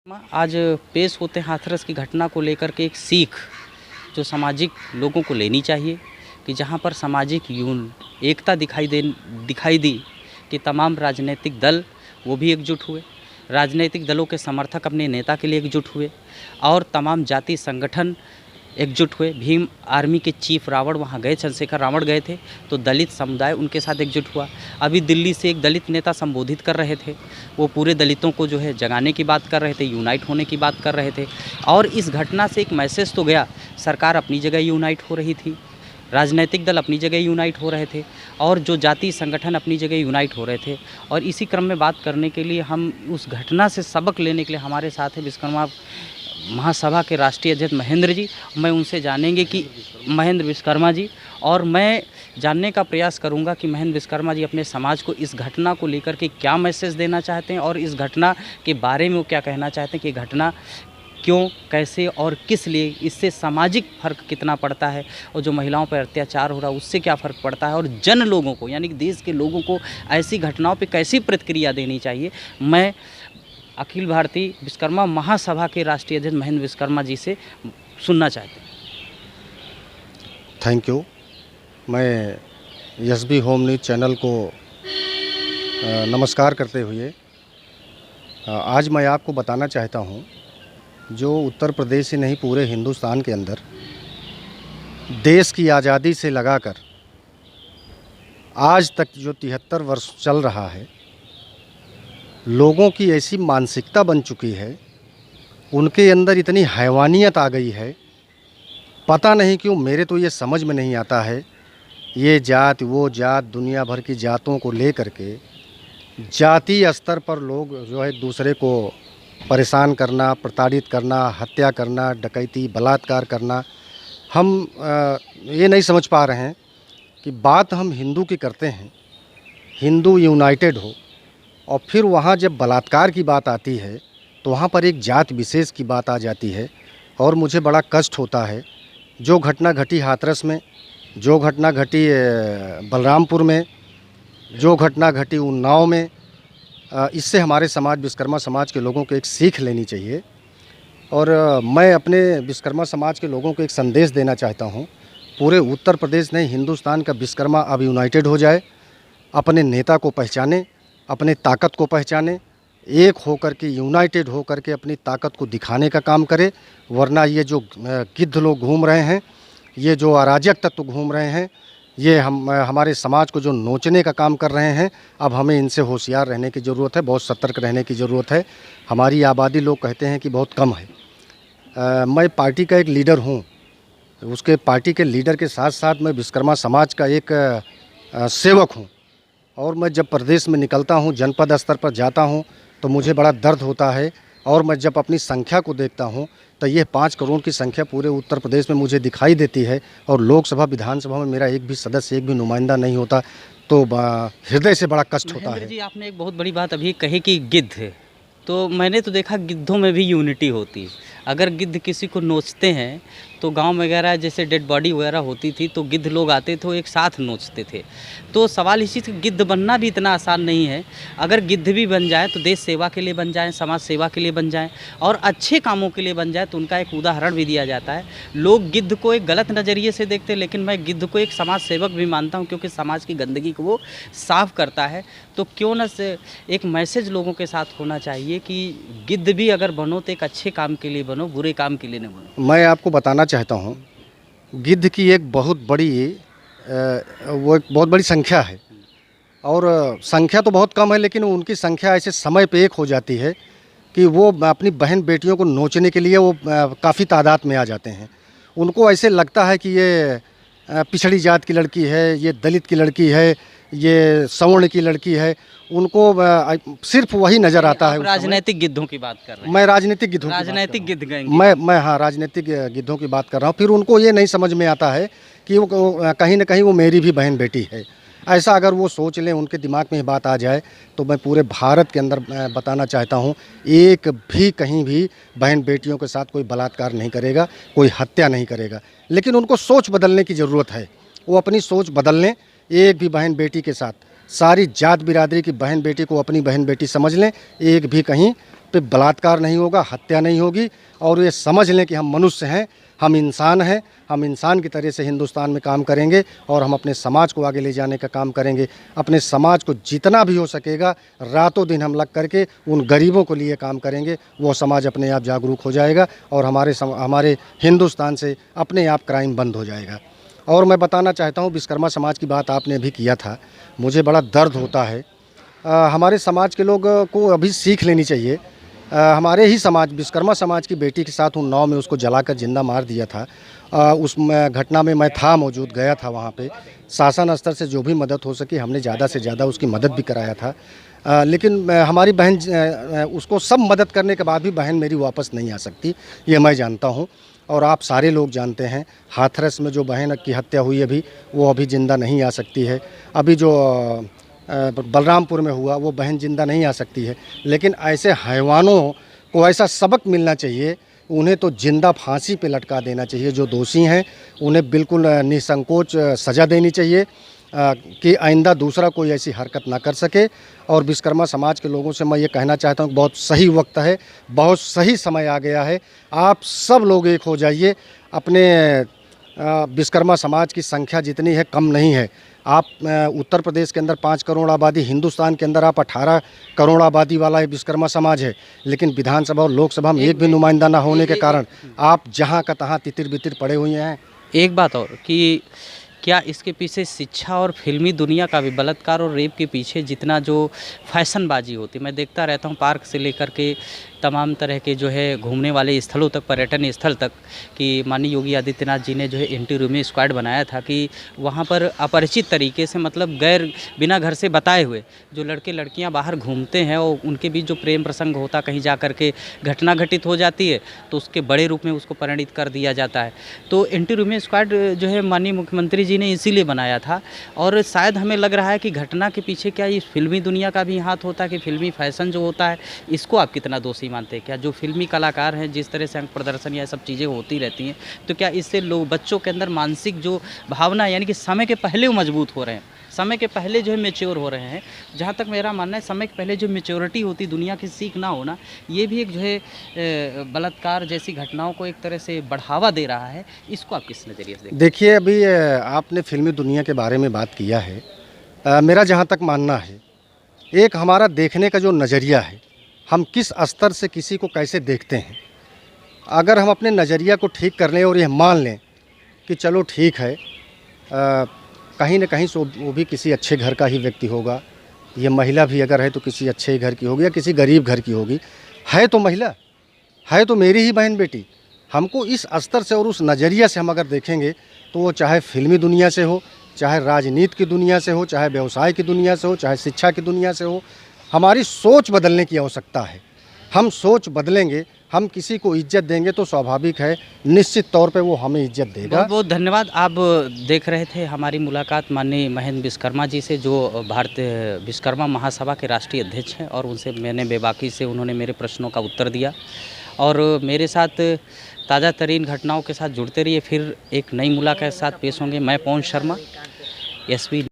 आज पेश होते हैं हाथरस की घटना को लेकर के एक सीख जो सामाजिक लोगों को लेनी चाहिए कि जहां पर सामाजिक एकता दिखाई दी कि तमाम राजनीतिक दल वो भी एकजुट हुए, राजनीतिक दलों के समर्थक अपने नेता के लिए एकजुट हुए और तमाम जाति संगठन एकजुट हुए। भीम आर्मी के चीफ रावण वहाँ गए, चंद्रशेखर रावण गए थे, तो दलित समुदाय उनके साथ एकजुट हुआ। अभी दिल्ली से एक दलित नेता संबोधित कर रहे थे, वो पूरे दलितों को जो है जगाने की बात कर रहे थे, यूनाइट होने की बात कर रहे थे। और इस घटना से एक मैसेज तो गया, सरकार अपनी जगह यूनाइट हो रही थी, राजनीतिक दल अपनी जगह यूनाइट हो रहे थे और जो जाति संगठन अपनी जगह यूनाइट हो रहे थे। और इसी क्रम में बात करने के लिए हम उस घटना से सबक लेने के लिए हमारे साथ है विश्वकर्मा महासभा के राष्ट्रीय अध्यक्ष महेंद्र जी। मैं उनसे जानेंगे कि महेंद्र विश्वकर्मा जी, और मैं जानने का प्रयास करूंगा कि महेंद्र विश्वकर्मा जी अपने समाज को इस घटना को लेकर के क्या मैसेज देना चाहते हैं और इस घटना के बारे में वो क्या कहना चाहते हैं कि घटना क्यों, कैसे और किस लिए, इससे सामाजिक फ़र्क कितना पड़ता है और जो महिलाओं पर अत्याचार हो रहा है उससे क्या फ़र्क पड़ता है और जन लोगों को यानी कि देश के लोगों को ऐसी घटनाओं पे कैसी प्रतिक्रिया देनी चाहिए। मैं अखिल भारतीय विश्वकर्मा महासभा के राष्ट्रीय अध्यक्ष महेंद्र विश्वकर्मा जी से सुनना चाहते हैं। Thank you. मैं एसबी होम न्यूज़ चैनल को नमस्कार करते हुए आज मैं आपको बताना चाहता हूं, जो उत्तर प्रदेश ही नहीं पूरे हिंदुस्तान के अंदर देश की आज़ादी से लगाकर आज तक जो 73 वर्ष चल रहा है, लोगों की ऐसी मानसिकता बन चुकी है, उनके अंदर इतनी हैवानियत आ गई है, पता नहीं क्यों, मेरे तो ये समझ में नहीं आता है। ये जात वो जात, दुनिया भर की जातों को लेकर के जातीय स्तर पर लोग जो है एक दूसरे को परेशान करना, प्रताड़ित करना, हत्या करना, डकैती, बलात्कार करना। हम ये नहीं समझ पा रहे हैं कि बात हम हिंदू की करते हैं, हिंदू यूनाइटेड हो, और फिर वहाँ जब बलात्कार की बात आती है तो वहाँ पर एक जात विशेष की बात आ जाती है। और मुझे बड़ा कष्ट होता है, जो घटना घटी हाथरस में, जो घटना घटी बलरामपुर में, जो घटना घटी उन्नाव में, इससे हमारे समाज, विश्वकर्मा समाज के लोगों को एक सीख लेनी चाहिए। और मैं अपने विश्वकर्मा समाज के लोगों को एक संदेश देना चाहता हूँ, पूरे उत्तर प्रदेश नहीं हिंदुस्तान का विश्वकर्मा अब यूनाइटेड हो जाए, अपने नेता को पहचाने, अपने ताकत को पहचाने, एक होकर के यूनाइटेड होकर के अपनी ताकत को दिखाने का काम करे। वरना ये जो गिद्ध लोग घूम रहे हैं, ये जो अराजक तत्व घूम रहे हैं, ये हमारे समाज को जो नोचने का काम कर रहे हैं, अब हमें इनसे होशियार रहने की ज़रूरत है, बहुत सतर्क रहने की ज़रूरत है। हमारी आबादी लोग कहते हैं कि बहुत कम है। मैं पार्टी का एक लीडर हूँ, उसके पार्टी के लीडर के साथ साथ मैं विश्वकर्मा समाज का एक सेवक हूँ। और मैं जब प्रदेश में निकलता हूँ, जनपद स्तर पर जाता हूँ, तो मुझे बड़ा दर्द होता है। और मैं जब अपनी संख्या को देखता हूँ तो ये 5 करोड़ की संख्या पूरे उत्तर प्रदेश में मुझे दिखाई देती है, और लोकसभा विधानसभा में मेरा एक भी सदस्य, एक भी नुमाइंदा नहीं होता, तो हृदय से बड़ा कष्ट होता है। जी, आपने एक बहुत बड़ी बात अभी कही कि गिद्ध है, तो मैंने तो देखा गिद्धों में भी यूनिटी होती है। अगर गिद्ध किसी को नोचते हैं तो गांव वगैरह जैसे डेड बॉडी वगैरह होती थी तो गिद्ध लोग आते थे, एक साथ नोचते थे। तो सवाल इसी से, गिद्ध बनना भी इतना आसान नहीं है। अगर गिद्ध भी बन जाए तो देश सेवा के लिए बन जाए, समाज सेवा के लिए बन जाए और अच्छे कामों के लिए बन जाए। तो उनका एक उदाहरण भी दिया जाता है। लोग गिद्ध को एक गलत नज़रिए से देखते हैं, लेकिन मैं गिद्ध को एक समाज सेवक भी मानता हूँ, क्योंकि समाज की गंदगी को वो साफ़ करता है। तो क्यों न से एक मैसेज लोगों के साथ होना चाहिए कि गिद्ध भी अगर बनो तो एक अच्छे काम के लिए बनो, बुरे काम के लिए नहीं बनो। मैं आपको बताना चाहता हूँ, गिद्ध की एक बहुत बड़ी वो एक बहुत बड़ी संख्या है, और संख्या तो बहुत कम है, लेकिन उनकी संख्या ऐसे समय पे एक हो जाती है कि वो अपनी बहन बेटियों को नोचने के लिए वो काफ़ी तादाद में आ जाते हैं। उनको ऐसे लगता है कि ये पिछड़ी जात की लड़की है, ये दलित की लड़की है, ये सवर्ण की लड़की है, उनको सिर्फ वही नज़र आता है। राजनीतिक गिद्धों की बात कर रहे हैं? मैं राजनीतिक गिद्धों राजनीतिक गिद्ध गएंगे। मैं हाँ, राजनीतिक गिद्धों की बात कर रहा हूँ। फिर उनको ये नहीं समझ में आता है कि वो कहीं ना कहीं वो मेरी भी बहन बेटी है। ऐसा अगर वो सोच लें, उनके दिमाग में ये बात आ जाए, तो मैं पूरे भारत के अंदर बताना चाहता हूँ, एक भी कहीं भी बहन बेटियों के साथ कोई बलात्कार नहीं करेगा, कोई हत्या नहीं करेगा। लेकिन उनको सोच बदलने की ज़रूरत है। वो अपनी सोच बदल लें, एक भी बहन बेटी के साथ, सारी जात बिरादरी की बहन बेटी को अपनी बहन बेटी समझ लें, एक भी कहीं पे बलात्कार नहीं होगा, हत्या नहीं होगी, और ये समझ लें कि हम मनुष्य हैं, हम इंसान हैं, हम इंसान की तरह से हिंदुस्तान में काम करेंगे और हम अपने समाज को आगे ले जाने का काम करेंगे। अपने समाज को जितना भी हो सकेगा रातों दिन हम लग करके उन गरीबों को लिए काम करेंगे, वो समाज अपने आप जागरूक हो जाएगा और हमारे हिंदुस्तान से अपने आप क्राइम बंद हो जाएगा। और मैं बताना चाहता हूँ, विश्वकर्मा समाज की बात आपने अभी किया था, मुझे बड़ा दर्द होता है। हमारे समाज के लोग को अभी सीख लेनी चाहिए। हमारे ही समाज, विश्वकर्मा समाज की बेटी के साथ उन्नाव में उसको जलाकर जिंदा मार दिया था। उस घटना में मैं था मौजूद, गया था वहाँ पे। शासन स्तर से जो भी मदद हो सकी हमने ज़्यादा से ज़्यादा उसकी मदद भी कराया था। लेकिन हमारी बहन, उसको सब मदद करने के बाद भी बहन मेरी वापस नहीं आ सकती, ये मैं जानता हूँ और आप सारे लोग जानते हैं। हाथरस में जो बहन की हत्या हुई अभी, वो अभी ज़िंदा नहीं आ सकती है। अभी जो बलरामपुर में हुआ, वो बहन ज़िंदा नहीं आ सकती है। लेकिन ऐसे हैवानों को ऐसा सबक मिलना चाहिए, उन्हें तो जिंदा फांसी पे लटका देना चाहिए। जो दोषी हैं उन्हें बिल्कुल निसंकोच सज़ा देनी चाहिए कि आइंदा दूसरा कोई ऐसी हरकत ना कर सके। और विश्वकर्मा समाज के लोगों से मैं ये कहना चाहता हूँ, बहुत सही वक्त है, बहुत सही समय आ गया है। आप सब लोग एक हो जाइए। अपने विश्वकर्मा समाज की संख्या जितनी है कम नहीं है। आप उत्तर प्रदेश के अंदर 5 करोड़ आबादी, हिंदुस्तान के अंदर आप 18 करोड़ आबादी वाला विश्वकर्मा समाज है, लेकिन विधानसभा और लोकसभा में एक भी नुमाइंदा ना होने के कारण आप जहाँ का तहाँ तितिर बितिर पड़े हुए हैं। एक बात और कि क्या इसके पीछे शिक्षा और फिल्मी दुनिया का भी, बलात्कार और रेप के पीछे जितना जो फैशनबाजी होती, मैं देखता रहता हूँ पार्क से लेकर के तमाम तरह के जो है घूमने वाले स्थलों तक, पर्यटन स्थल तक, कि माननीय योगी आदित्यनाथ जी ने जो है एंटी रूमी स्क्वाड बनाया था कि वहाँ पर अपरिचित तरीके से, मतलब बिना घर से बताए हुए जो लड़के लड़कियाँ बाहर घूमते हैं और उनके बीच जो प्रेम प्रसंग होता, कहीं जा कर के घटना घटित हो जाती है तो उसके बड़े रूप में उसको परिणित कर दिया जाता है। तो एंटी रूमी स्क्वाड जो है माननीय मुख्यमंत्री जी ने इसीलिए बनाया था। और शायद हमें लग रहा है कि घटना के पीछे क्या इस फिल्मी दुनिया का भी हाथ होता है, कि फिल्मी फैशन जो होता है, इसको आप कितना दोषी मानते हैं? क्या जो फिल्मी कलाकार हैं, जिस तरह से अंग प्रदर्शन या सब चीज़ें होती रहती हैं, तो क्या इससे लोग, बच्चों के अंदर मानसिक जो भावना, यानी कि समय के पहले वो मजबूत हो रहे हैं, समय के पहले जो है मेच्योर हो रहे हैं? जहाँ तक मेरा मानना है, समय के पहले जो मेच्योरिटी होती, दुनिया की सीख ना होना, ये भी एक जो है बलात्कार जैसी घटनाओं को एक तरह से बढ़ावा दे रहा है। इसको आप किस नज़रिए से देखते हैं? देखिए, अभी आपने फिल्मी दुनिया के बारे में बात किया है। मेरा जहाँ तक मानना है, एक हमारा देखने का जो नज़रिया है, हम किस स्तर से किसी को कैसे देखते हैं, अगर हम अपने नज़रिया को ठीक कर लें और यह मान लें कि चलो ठीक है, कहीं न कहीं से वो भी किसी अच्छे घर का ही व्यक्ति होगा, ये महिला भी अगर है तो किसी अच्छे घर की होगी या किसी गरीब घर की होगी, है तो महिला, है तो मेरी ही बहन बेटी। हमको इस स्तर से और उस नज़रिया से हम अगर देखेंगे तो वो चाहे फिल्मी दुनिया से हो, चाहे राजनीति की दुनिया से हो, चाहे व्यवसाय की दुनिया से हो, चाहे शिक्षा की दुनिया से हो, हमारी सोच बदलने की आवश्यकता है। हम सोच बदलेंगे, हम किसी को इज्जत देंगे तो स्वाभाविक है, निश्चित तौर पे वो हमें इज्जत देगा। बहुत बहुत धन्यवाद। आप देख रहे थे हमारी मुलाकात माननीय महेंद्र विश्वकर्मा जी से, जो भारतीय विश्वकर्मा महासभा के राष्ट्रीय अध्यक्ष हैं, और उनसे मैंने बेबाकी से, उन्होंने मेरे प्रश्नों का उत्तर दिया। और मेरे साथ ताज़ा तरीन घटनाओं के साथ जुड़ते रहिए। फिर एक नई मुलाकात के साथ पेश होंगे। मैं पवन शर्मा, एसबी